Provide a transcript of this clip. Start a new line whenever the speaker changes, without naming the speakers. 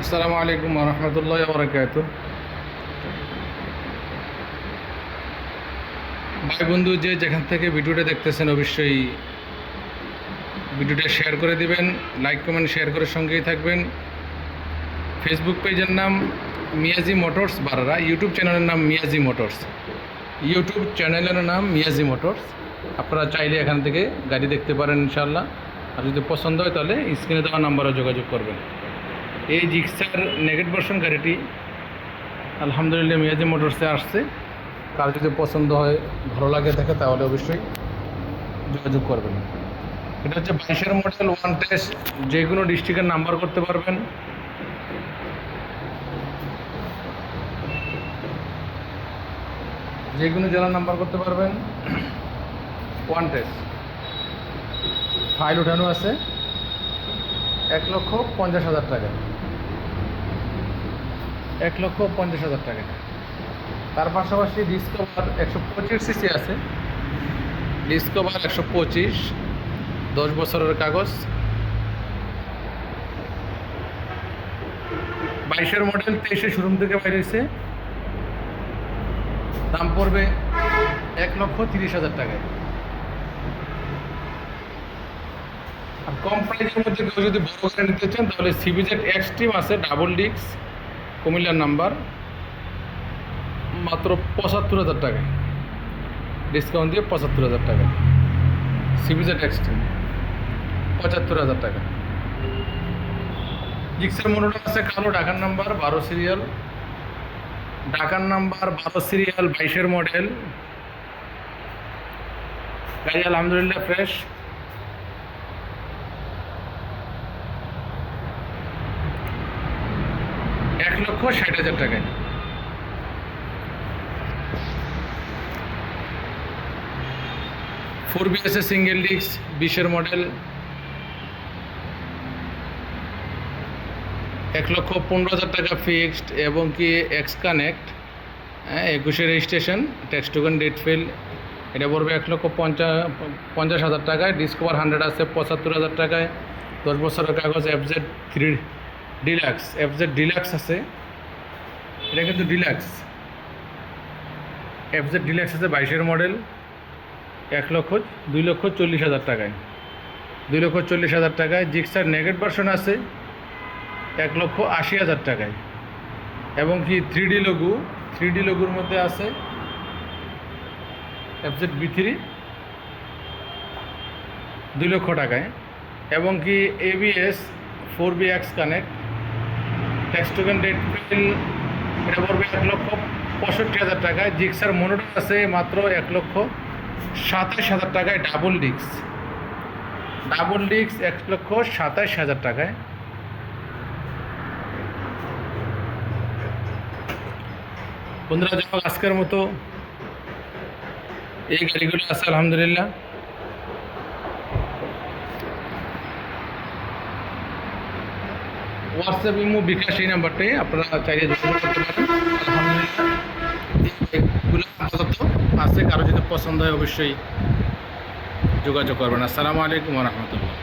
আসসালামু আলাইকুম ওয়া রাহমাতুল্লাহি ওয়া বারাকাতুহু। ভাই বন্ধু যে যেখান থেকে ভিডিওটা দেখতেছেন অবশ্যই ভিডিওটা শেয়ার করে দিবেন, লাইক কমেন্ট শেয়ার করে সঙ্গেই থাকবেন। ফেসবুক পেজের নাম মিয়াজি মোটরস বারারা, ইউটিউব চ্যানেলের নাম মিয়াজি মোটরস, ইউটিউব চ্যানেলের নাম মিয়াজি মোটরস। আপনারা চাইলে এখান থেকে গাড়ি দেখতে পারেন ইনশাআল্লাহ। আর যদি পছন্দ হয় তাহলে স্ক্রিনে দেওয়া নাম্বারে যোগাযোগ করবেন। এই জিক্সার নেগেট ভার্সন গাড়িটি আলহামদুলিল্লাহ মিয়াজি মোটরসে আসছে। কার যদি পছন্দ হয়, ভালো লাগে দেখে, তাহলে অবশ্যই যোগাযোগ করবেন। এটা হচ্ছে 22-এর মডেল, ওয়ান টেস্ট, যে কোনো ডিস্ট্রিক্টের নাম্বার করতে পারবেন। যে কোনো জেলার নাম্বার করতে পারবেন। ওয়ান টেস্ট, ফাইল উঠানো আছে 1,50,000 টাকা, 1,50,000 টাকা। তার পাশাপাশি ডিসকভার 125 সিসি আছে, ডিসকভার 125, 10 বছরের কাগজ, 22-এর মডেল, 23-এ শোরুম থেকে বাইরে হয়েছে। দাম পড়বে 1,30,000 টাকায়। আর কম প্রাইসের মধ্যে কেউ যদি বড় গাড়ি নিতে চান তাহলে সিবিজেড এক্সট্রিম আছে, ডাবল ডিস্ক, কুমিল্লার নাম্বার, মাত্র 75,000 টাকায়, ডিসকাউন্ট দিয়ে 75,000 টাকা। সিবিজেড এক্সট্রিম 75,000 টাকা। জিক্সের মোটর আছে কালো, ঢাকার নাম্বার, 12 সিরিয়াল, ঢাকার নাম্বার 12 সিরিয়াল, 22-এর মডেল গাড়ি আলহামদুলিল্লাহ ফ্রেশ। $1,60,000 টাকায়। 4BS সিঙ্গেল ডিস্ক, 20-এর মডেল, 1,15,000 টাকা ফিক্সড, এবং কি এক্স কানেক্ট, 21-এর registration, tax token date fail. এটা পড়বে 1,50,000 টাকায়। ডিসকভার 100 আছে 75,000 টাকায়, 10 বছরের কাগজ। FZ3 ডিলাক্স, FZ ডিলাক্স আছে, এটা কিন্তু ডিলাক্স। FZ ডিলাক্স আছে 22-এর মডেল, 2,40,000 টাকায়, 2,40,000 টাকায়। জিক্সার নেগেট ভার্সন আছে 1,80,000 টাকায়, এবং কি 3D লঘুর মধ্যে আছে FZB3, 2 লক্ষ টাকায়, এবং কি ABS 4BX connect, tax token date fail. এটা পড়বে 1,65,000 টাকায়। জিক্সার মনোটর আছে মাত্র 1,27,000 টাকায়, ডাবল ডিস্ক, 1,27,000 টাকায়। বন্ধুরা, যখন আজকের মতো এই গাড়িগুলো আছে আলহামদুলিল্লাহ। হোয়াটসঅ্যাপ, ইমো, বিকাশ, এই নাম্বারটাই আপনারা চাইলে যোগাযোগ করতে পারেন। আলহামদুলিল্লাহ এগুলো আপাতত আছে, কারো যদি পছন্দ হয় অবশ্যই যোগাযোগ করবেন। আসসালামু আলাইকুম ওয়া রাহমাতুল্লাহ।